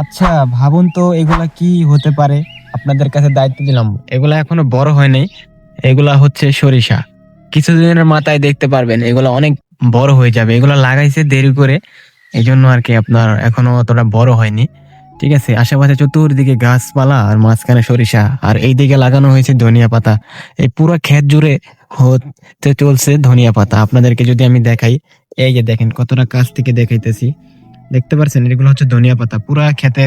আচ্ছা, ভাবুন তো এগুলা কি হতে পারে। আপনাদের কাছে দায়িত্ব দিলাম, এগুলা এখনো বড় হয় নাই। এগুলা হচ্ছে সরিষা। কিছুদিনের মাথায় দেখতে পারবেন এগুলা অনেক বড় হয়ে যাবে। এগুলা লাগাইছে দেরি করে, এই জন্য আর কি আপনার এখনো অতটা বড় হয়নি। ঠিক আছে, আশেপাশে চতুর্দিকে গাছপালা আর মাঝখানে সরিষা, আর এই দিকে লাগানো হয়েছে ধনিয়া পাতা। এই পুরো ক্ষেত জুড়ে হতে চলছে ধনিয়া পাতা। আপনাদেরকে যদি আমি দেখাই, এই যে দেখেন কতটা কাছ থেকে দেখাইতেছি, দেখতে পাচ্ছেন এগুলো হচ্ছে ধনিয়া পাতা। পুরা ক্ষেতে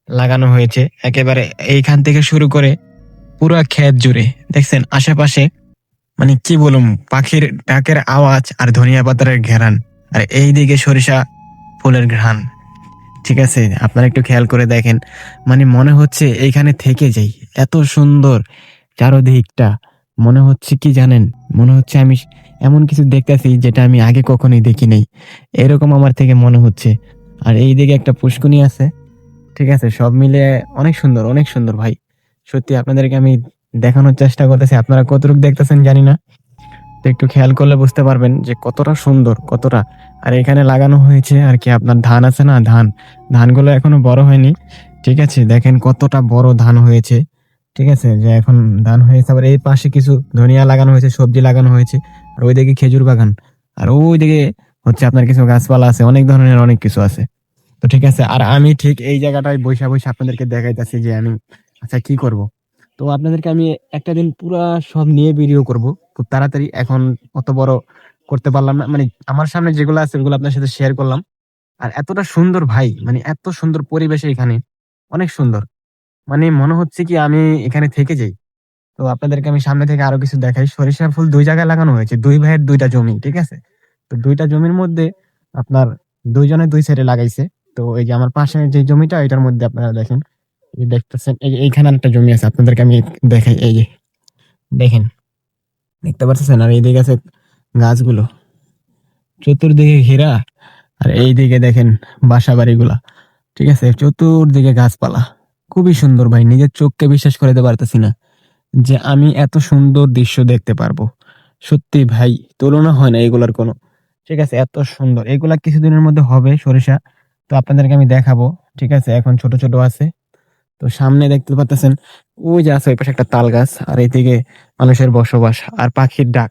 লাগানো হয়েছে একেবারে, এইখান থেকে শুরু করে পুরা ক্ষেত জুড়ে। দেখছেন আশেপাশে, মানে কি বলুম, পাখির ডাকের আওয়াজ আর ধনিয়া পাতার ঘেরান, আর এই দিকে সরিষা ফুলের ঘ্রাণ। ঠিক আছে, আপনারা একটু খেয়াল করে দেখেন, মানে মনে হচ্ছে এইখানে থেকে যাই। এত সুন্দর চারদিকটা, মনে হচ্ছে কি জানেন, মনে হচ্ছে আমি এমন কিছু দেখতেছি যেটা আমি আগে কখনোই দেখি নাই, এরকম আমার থেকে মনে হচ্ছে। আর এই দিকে একটা পুষ্কুনি আছে। ঠিক আছে, সব মিলে অনেক সুন্দর, অনেক সুন্দর ভাই। সত্যি আপনাদেরকে আমি দেখানোর চেষ্টা করতেছি, আপনারা কতটুকু দেখতেছেন জানি না। তো একটু খেয়াল করলে বুঝতে পারবেন যে কতটা সুন্দর, কতটা। আর এখানে লাগানো হয়েছে আর কি আপনার ধান আছে না, ধান, ধানগুলো এখনো বড় হয়নি। ঠিক আছে, দেখেন কতটা বড় ধান হয়েছে। ঠিক আছে, যে এখন ধান হয়েছে। আবার এই পাশে কিছু ধনিয়া লাগানো হয়েছে, সবজি লাগানো হয়েছে। আর ওইদিকে খেজুর বাগান। আর ওইদিকে হচ্ছে আপনার কিছু গাছপালা আছে, অনেক ধরনের অনেক কিছু আছে। তো ঠিক আছে, আর আমি ঠিক এই জায়গাটায় বৈশা বৈশা আপনাদেরকে দেখাইতেছি যে আমি আচ্ছা কি করব। তো আপনাদেরকে আমি একটা দিন পুরা সব নিয়ে ভিডিও করব খুব তাড়াতাড়ি। এখন অত বড় করতে পারলাম না, মানে আমার সামনে যেগুলো আছে ওগুলো আপনার সাথে শেয়ার করলাম। আর এতটা সুন্দর ভাই, মানে এত সুন্দর পরিবেশে এখানে, অনেক সুন্দর। মানে মনে হচ্ছে কি আমি এখানে থেকে যাই। তো আপনাদেরকে আমি সামনে থেকে আরো কিছু দেখাই। সরিষা ফুল দুই জায়গায় লাগানো হয়েছে, দুই ভাইয়ের দুইটা জমি। ঠিক আছে, তো দুইটা জমির মধ্যে আপনার দুইজনে দুই সাইডে লাগাইছে। তো এই যে আমার পাশে যে জমিটা, এটার মধ্যে আপনারা দেখেন, এই দেখতেছেন, এই যে এইখানে একটা জমি আছে, আপনাদেরকে আমি দেখাই। এই যে দেখেন, দেখতে পাচ্ছেন, আর এইদিকে আছে গাছগুলো চতুর্দিকে ঘেরা। আর এইদিকে দেখেন বাসা বাড়িগুলা। ঠিক আছে, চতুর্দিকে গাছপালা, খুবই সুন্দর ভাই। নিজের চোখকে বিশ্বাস করে দিতে পারতেছি না যে আমি এত সুন্দর দৃশ্য দেখতে পারবো। সত্যি ভাই, তুলনা হয় না এগুলার কোনো। ঠিক আছে, এত সুন্দর। এগুলা কিছুদিনের মধ্যে হবে সরিষা, তো আপনাদেরকে আমি দেখাবো। ঠিক আছে, এখন ছোট ছোট আছে। তো সামনে দেখতে পাচ্ছেন, ওই যে আছে ওই পাশে একটা তাল গাছ, আর এইদিকে মানুষের বসবাস আর পাখির ডাক।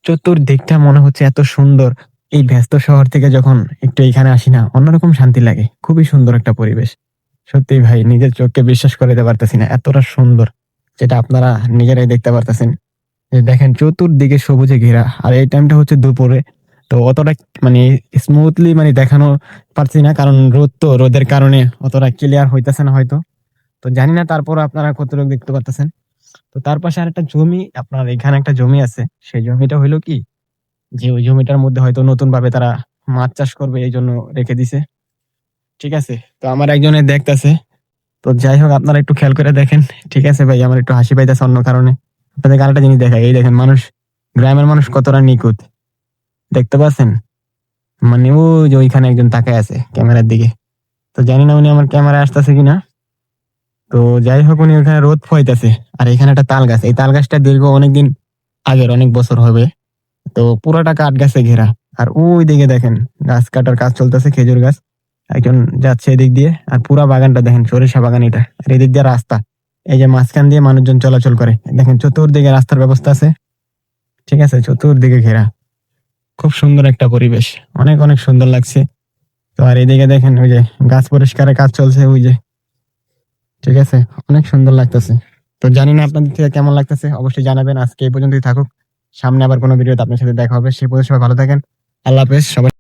চতুর্দিকটা মনে হচ্ছে এত সুন্দর। এই ব্যস্ত শহর থেকে যখন একটু এখানে আসি না, অন্যরকম শান্তি লাগে। খুবই সুন্দর একটা পরিবেশ। সত্যি ভাই, নিজের চোখকে বিশ্বাস করে দিতে পারতেছি না, এতটা সুন্দর, যেটা আপনারা নিজেরাই দেখতে পারতেছেন। এই দেখেন চতুর্দিকে সবুজে ঘেরা, আর এই টাইমটা হচ্ছে দুপুরে। তো অতটা মানে স্মুথলি মানে দেখানো পারছি না, কারণ রোদ, তো রোদের কারণে অতটা ক্লিয়ার হইতেছে না হয়তো। তো জানি না, তারপর আপনারা কতটুকু দেখতে পারতেছেন। তো তার পাশে আরেকটা জমি, আপনার এখানে একটা জমি আছে। সেই জমিটা হইলো কি, যে ওই জমিটার মধ্যে হয়তো নতুন ভাবে তারা মাছ চাষ করবে, এই জন্য রেখে দিছে। ঠিক আছে, তো আমার একজনে দেখতেছে। তো যাই হোক, আপনারা একটু খেয়াল করে দেখেন। ঠিক আছে ভাই, আমার একটু হাসি পাইতেছে অন্য কারণে। আপনাদের আরেকটা জিনিস দেখাই, এই দেখেন মানুষ, গ্রামের মানুষ কতটা নিখুঁত, দেখতে পাচ্ছেন। মানে ওই যে ওইখানে একজন তাকায় আছে ক্যামেরার দিকে। তো জানি না উনি আমার ক্যামেরায় আসতেছে কিনা। তো যাই হোক, উনি ওখানে রোদ পোহাইতেছে। আর এখানে একটা তাল গাছ, এই তাল গাছটা দীর্ঘ অনেকদিন আগের, অনেক বছর হবে। তো পুরোটা কাঠ গাছে ঘেরা। আর ওই দিকে দেখেন গাছ কাটার কাজ চলতেছে, খেজুর গাছ। একজন যাচ্ছে এদিক দিয়ে, আর পুরা বাগানটা দেখেন সরিষা বাগান এটা। আর এদিক দিয়ে রাস্তা, এই যে মাঝখান দিয়ে মানুষজন চলাচল করে। দেখেন চতুর্দিকে রাস্তার ব্যবস্থা আছে। ঠিক আছে, চতুর্দিকে ঘেরা, খুব সুন্দর একটা পরিবেশ, অনেক অনেক সুন্দর লাগছে। তো আর এদিকে দেখেন ওই যে গাছ পরিষ্কারের কাজ চলছে ওই যে। ঠিক আছে, অনেক সুন্দর লাগতেছে। তো জানি না আপনাদের থেকে কেমন লাগতেছে, অবশ্যই জানাবেন। আজকে এই পর্যন্তই থাকুক, সামনে আবার কোনো ভিডিওতে আপনার সাথে দেখা হবে। সে পর্যন্ত সবাই ভালো থাকেন। আল্লাহ হাফেজ সবাই।